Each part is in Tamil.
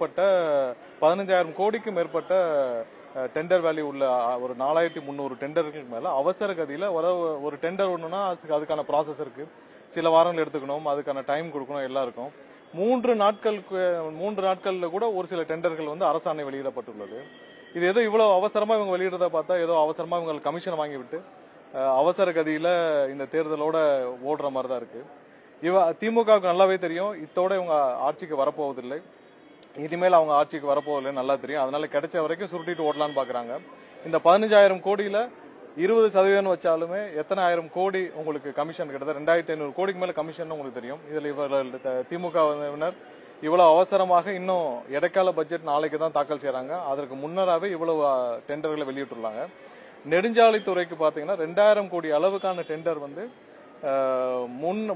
மேற்பட்ட 15,000 கோடிக்கு மேற்பட்ட டெண்டர் வேல்யூ உள்ள ஒரு 4,300 டெண்டர்களுக்கு மேல அவசர கதியில ஒரு டெண்டர் ஒண்ணுன்னா அதுக்கான ப்ராசஸ் இருக்கு. சில வாரங்கள் எடுத்துக்கணும், அதுக்கான டைம் கொடுக்கணும், எல்லாம் இருக்கும். 3 நாட்கள்ல கூட ஒரு சில டெண்டர்கள் வந்து அரசாணை வெளியிடப்பட்டுள்ளது. இது ஏதோ இவ்வளவு அவசரமா இவங்க வெளியிடுறத பார்த்தா ஏதோ அவசரமா இவங்க கமிஷன் வாங்கி விட்டு அவசர கதியில இந்த தேர்தலோட ஓடுற மாதிரி தான் இருக்கு. திமுகவுக்கு நல்லாவே தெரியும் இத்தோட இவங்க ஆட்சிக்கு வரப்போவதில்லை, இனிமேல் அவங்க ஆட்சிக்கு வரப்போவதில்லை நல்லா தெரியும். அதனால கிடைச்ச வரைக்கும் சுருட்டிட்டு ஓடலான்னு பாக்குறாங்க. இந்த 15,000 கோடியில 20% வச்சாலுமே எத்தனை ஆயிரம் கோடி உங்களுக்கு கமிஷன் கிட்டத்தட்ட 2,500 கோடிக்கு மேல கமிஷன் உங்களுக்கு தெரியும். இதுல இவர்கள் திமுகவினர் இவ்வளவு அவசரமாக இன்னும் இடைக்கால பட்ஜெட் நாளைக்கு தான் தாக்கல் செய்யறாங்க. அதற்கு முன்னராவே இவ்வளவு டெண்டர்களை வெளியிட்டுள்ளாங்க. நெடுஞ்சாலைத்துறைக்கு பாத்தீங்கன்னா 2,000 கோடி அளவுக்கான டெண்டர் வந்து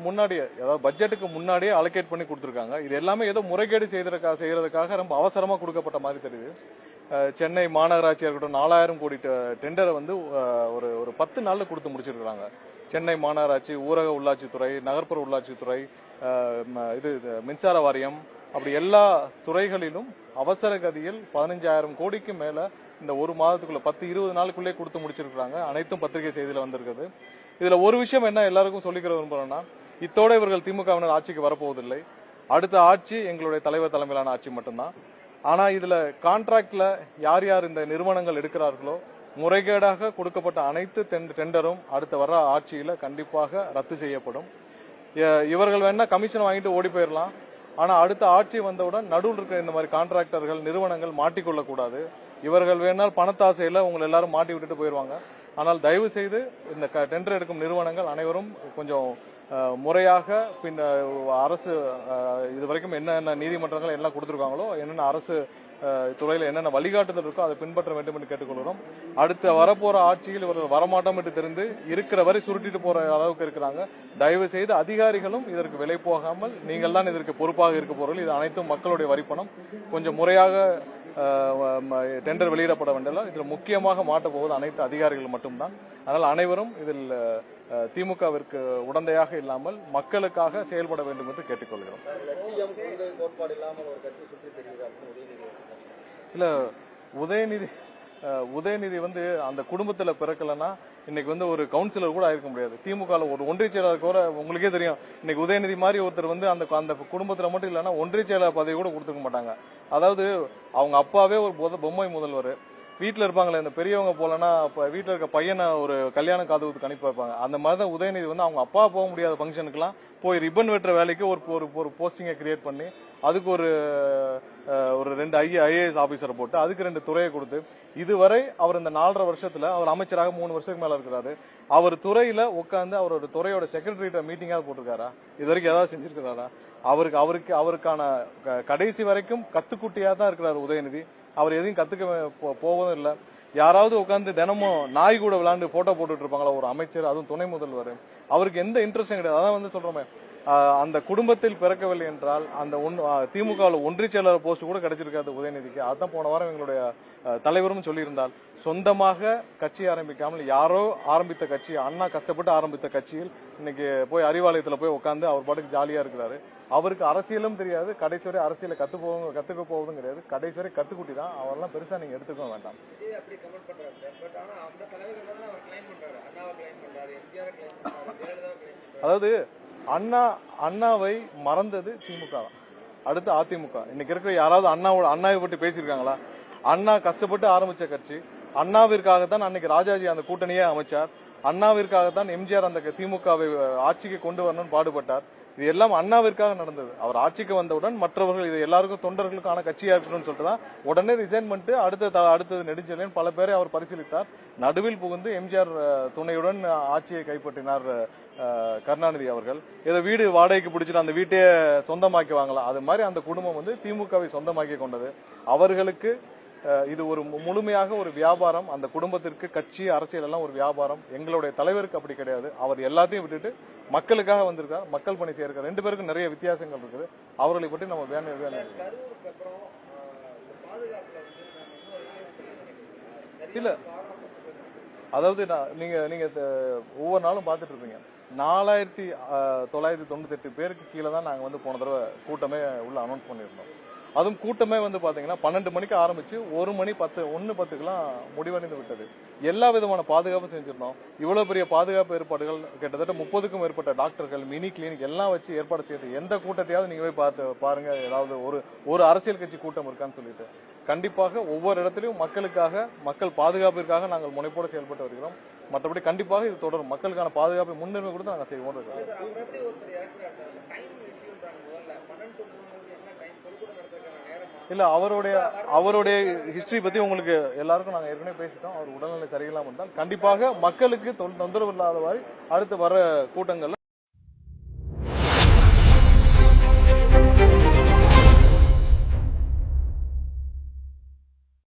முன்னாடியே, அதாவது பட்ஜெட்டுக்கு முன்னாடியே அலோகேட் பண்ணி கொடுத்திருக்காங்க. இது எல்லாமே ஏதோ முறைகேடு செய்யறதுக்காக ரொம்ப அவசரமா கொடுக்கப்பட்ட மாதிரி தெரியுது. சென்னை மாநகராட்சியா இருக்கட்டும் 4,000 கோடி டெண்டரை வந்து ஒரு 10 நாள்ல கொடுத்து முடிச்சிருக்காங்க. சென்னை மாநகராட்சி, ஊரக உள்ளாட்சித்துறை, நகர்ப்புற உள்ளாட்சித்துறை, இது மின்சார வாரியம், அப்படி எல்லா துறைகளிலும் அவசர கதியில் 15,000 கோடிக்கு மேல இந்த ஒரு மாதத்துக்குள்ள 10-20 நாளுக்குள்ளே கொடுத்து முடிச்சிருக்காங்க. அனைத்தும் பத்திரிகை செய்தியில வந்திருக்குது. இதுல ஒரு விஷயம் என்ன எல்லாருக்கும் சொல்லிக்கிற விரும்புறோம்னா, இத்தோட இவர்கள் திமுகவினர் ஆட்சிக்கு வரப்போவதில்லை. அடுத்த ஆட்சி எங்களுடைய தலைவர் தலைமையிலான ஆட்சி மட்டும்தான். ஆனா இதுல கான்ட்ராக்ட்ல யார் யார் இந்த நிறுவனங்கள் எடுக்கிறார்களோ முறைகேடாக கொடுக்கப்பட்ட அனைத்து டெண்டரும் அடுத்த வர ஆட்சியில கண்டிப்பாக ரத்து செய்யப்படும். இவர்கள் வேணா கமிஷன் வாங்கிட்டு ஓடி போயிடலாம். ஆனா அடுத்த ஆட்சி வந்தவுடன் நடுவில் இருக்கிற இந்த மாதிரி கான்ட்ராக்டர்கள் நிறுவனங்கள் மாட்டிக்கொள்ள கூடாது. இவர்கள் வேணால் பணத்தாசையில உங்களை எல்லாரும் மாட்டி விட்டுட்டு போயிருவாங்க. ஆனால் தயவு செய்து இந்த டெண்டர் எடுக்கும் நிறுவனங்கள் அனைவரும் கொஞ்சம் முறையாக பின் அரசு இதுவரைக்கும் என்னென்ன நீதிமன்றங்கள் எல்லாம் கொடுத்திருக்காங்களோ, என்னென்ன அரசு துறையில என்னென்ன வழிகாட்டுதல் இருக்கோ அதை பின்பற்ற வேண்டும் என்று கேட்டுக்கொள்கிறோம். அடுத்த வரப்போற ஆட்சியில் இவர்கள் வரமாட்டோம் என்று தெரிந்து இருக்கிற வரை சுருட்டிட்டு போற அளவுக்கு இருக்கிறாங்க. தயவு செய்து அதிகாரிகளும் இதற்கு விலை போகாமல் நீங்கள் தான் இதற்கு பொறுப்பாக இருக்க போறீர்கள். இது அனைத்தும் மக்களுடைய வரிப்பணம். கொஞ்சம் முறையாக டெண்டர் வெளியிடப்பட வேண்டிய இதில் முக்கியமாக மாட்டப் போவது அனைத்து அதிகாரிகள் மட்டும்தான். அதனால் அனைவரும் இதில் திமுகவிற்கு உடந்தையாக இல்லாமல் மக்களுக்காக செயல்பட வேண்டும் என்று கேட்டுக்கொள்கிறோம். இல்ல, உதயநிதி வந்து அந்த குடும்பத்துல பிறக்கலன்னா இன்னைக்கு வந்து ஒரு கவுன்சிலர் கூட ஆயிருக்க முடியாது. திமுக ஒரு ஒன்றிய செயலாளர் கூட உங்களுக்கே தெரியும். இன்னைக்கு உதயநிதி மாதிரி ஒருத்தர் வந்து அந்த குடும்பத்துல மட்டும் இல்லைன்னா ஒன்றிய செயலாளர் பதவி கூட கொடுத்துக்க மாட்டாங்க. அதாவது அவங்க அப்பாவே ஒரு பொம்மை முதல்வர். வீட்டுல இருப்பாங்களே இந்த பெரியவங்க போலன்னா வீட்டுல இருக்க பையனை ஒரு கல்யாண காதுக்கு அனுப்பி வைப்பாங்க. அந்த மாதிரிதான் உதயநிதி வந்து அவங்க அப்பா போக முடியாத பங்கனுக்குலாம் போய் ரிப்பன் வெட்டுற வேலைக்கு ஒரு போஸ்டிங்கை கிரியேட் பண்ணி அதுக்கு ஒரு 2 IAS ஆபீசரை போட்டு அதுக்கு 2 துறையை கொடுத்து இதுவரை அவர் இந்த 4.5 வருஷத்துல அவர் அமைச்சராக 3 வருஷத்துக்கு மேல இருக்கிறாரு. அவர் துறையில உட்கார்ந்து அவரோட துறையோட செக்ரட்டரிட்ட மீட்டிங்காவது போட்டிருக்காரா? இது வரைக்கும் ஏதாவது செஞ்சிருக்கிறாரா? அவருக்கான கடைசி வரைக்கும் கத்துக்குட்டியா தான் இருக்கிறார் உதயநிதி. அவர் எதையும் கத்துக்க போவதும் இல்ல. யாராவது உட்கார்ந்து தினமும் நாய் கூட விளையாண்டு போட்டோ போட்டுட்டு இருப்பாங்களா ஒரு அமைச்சர், அதுவும் துணை முதல்வர்? அவருக்கு எந்த இன்ட்ரெஸ்டும் கிடையாது. அதான் வந்து சொல்றோமே, அந்த குடும்பத்தில் பிறக்கவில்லை என்றால் அந்த திமுக ஒன்றிய செயலாளர் போஸ்ட் கூட கிடைச்சிருக்காது உதயநிதிக்கு. அதான் போன வாரம் எங்களுடைய தலைவரும் சொல்லியிருந்தால், சொந்தமாக கட்சி ஆரம்பிக்காமல் யாரோ ஆரம்பித்த கட்சி, அண்ணா கஷ்டப்பட்டு ஆரம்பித்த கட்சியில் இன்னைக்கு போய் அறிவாலயத்துல போய் உட்காந்து அவர் பாட்டுக்கு ஜாலியா இருக்கிறாரு. அவருக்கு அரசியலும் தெரியாது, கடைசி வரை அரசியல கத்துக்க போவதும் கிடையாது. கடைசி வரை கத்துக்குட்டி தான். அவரெல்லாம் பெருசா நீங்க எடுத்துக்க வேண்டாம். அதாவது அண்ணாவை மறந்தது திமுக தான், அடுத்து அதிமுக. இன்னைக்கு இருக்கிற யாராவது அண்ணாவை பற்றி பேசியிருக்காங்களா? அண்ணா கஷ்டப்பட்டு ஆரம்பிச்ச கட்சி. அண்ணாவிற்காகத்தான் அன்னைக்கு ராஜாஜி அந்த கூட்டணியே அமைச்சார். அண்ணாவிற்காகத்தான் எம்ஜிஆர் அந்த திமுகவை ஆட்சிக்கு கொண்டு வரணும்னு பாடுபட்டார். இது எல்லாம் அண்ணாவிற்காக நடந்தது. அவர் ஆட்சிக்கு வந்தவுடன் மற்றவர்கள் இது எல்லாருக்கும் தொண்டர்களுக்கான கட்சியா இருக்கணும்னு சொல்லிட்டு தான் உடனே ரிசைன் பண்ணிட்டு அடுத்தது நெடுஞ்செழியன் பல பேரை அவர் பரிசீலித்தார். நடுவில் புகுந்து எம்ஜிஆர் துணையுடன் ஆட்சியை கைப்பற்றினார் கருணாநிதி அவர்கள். ஏதோ வீடு வாடகைக்கு பிடிச்சிட்டு அந்த வீட்டையே சொந்தமாக்கி வாங்கலாம், அது மாதிரி அந்த குடும்பம் வந்து திமுகவை சொந்தமாக்கி கொண்டது. அவர்களுக்கு இது ஒரு முழுமையாக ஒரு வியாபாரம். அந்த குடும்பத்திற்கு கட்சி அரசியல் எல்லாம் ஒரு வியாபாரம். எங்களுடைய தலைவருக்கு அப்படி கிடையாது. அவர் எல்லாத்தையும் விட்டுட்டு மக்களுக்காக வந்திருக்கார், மக்கள் பணி செய்யிருக்கார். 2 பேருக்கும் நிறைய வித்தியாசங்கள் இருக்குது. அவர்களை பற்றி நம்ம இல்ல, அதாவது நீங்க ஒவ்வொரு நாளும் பாத்துட்டு இருப்பீங்க. 4,998 பேருக்கு கீழே தான் நாங்க வந்து போன தடவை கூட்டமே உள்ள அனௌன்ஸ் பண்ணிருந்தோம். அதுவும் கூட்டமே வந்து பாத்தீங்கன்னா 12 மணிக்கு ஆரம்பிச்சு 1:10 முடிவடைந்து விட்டது. எல்லா விதமான பாதுகாப்பு செஞ்சிருந்தோம். இவ்வளவு பெரிய பாதுகாப்பு ஏற்பாடுகள் கிட்டத்தட்ட 30க்கும் மேற்பட்ட டாக்டர்கள், மினி கிளினிக் எல்லாம் வச்சு ஏற்பாடு செய்து எந்த கூட்டத்தையாவது நீங்க போய் பார்த்து பாருங்க, ஏதாவது ஒரு அரசியல் கட்சி கூட்டம் இருக்கான்னு சொல்லிட்டு. கண்டிப்பாக ஒவ்வொரு இடத்திலும் மக்கள் பாதுகாப்பிற்காக நாங்கள் முனைப்போடு செயல்பட்டு வருகிறோம். மற்றபடி கண்டிப்பாக இது தொடரும். மக்களுக்கான பாதுகாப்பை முன்னுரிமை கொடுத்து நாங்கள் செய்வோம். இல்ல அவருடைய ஹிஸ்டரி பத்தி உங்களுக்கு எல்லாருக்கும் நாங்க ஏற்கனவே பேசிட்டோம். அவர் உடல்நிலை சரியில்லாம இருந்தால் கண்டிப்பாக மக்களுக்கு தொந்தரவு இல்லாதவாறு அடுத்து வர கூட்டங்கள்ல